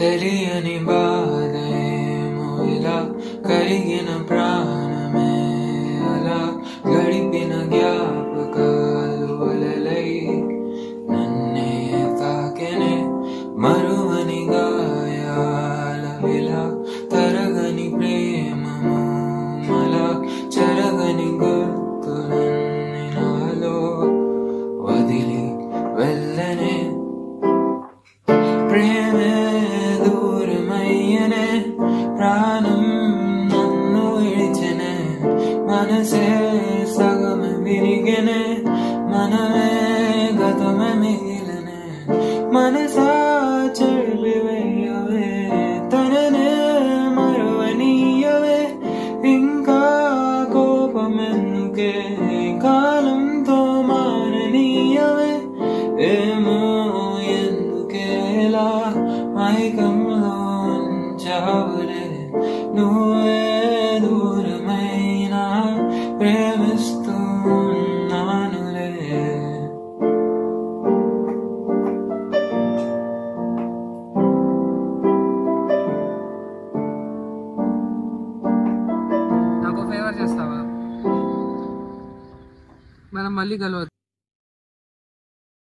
తెలియని బాధేమో ఇలా కరిగిన ప్రాణమే అలా గడిపిన జ్ఞాపకాలు అలలై నన్నే తాకెనే మరువని గాయాల ఇలా తరగని ప్రేమము మలా చెరగని గుర్తులన్నీ నాలో వదిలి వెళ్ళనే ప్రేమే దూరమయ్యనే ప్రాణం నన్ను విడిచెనే మనసే సగమే విరిగెనే మనమే గతమే మిగిలనే మనసా చెరిపివేయవే తననే మరువనీయవే ఇంకా కోపమెందుకే కాలంతో మారనీయవే ఏమో ఎందుకేలా మైకంలో ఉంచావులే నువ్వే దూరమైనా ప్రేమిస్తూ ఉన్నానులే నాకు ఫేవర్ చేస్తావా మనం మళ్ళీ కలవద్దు.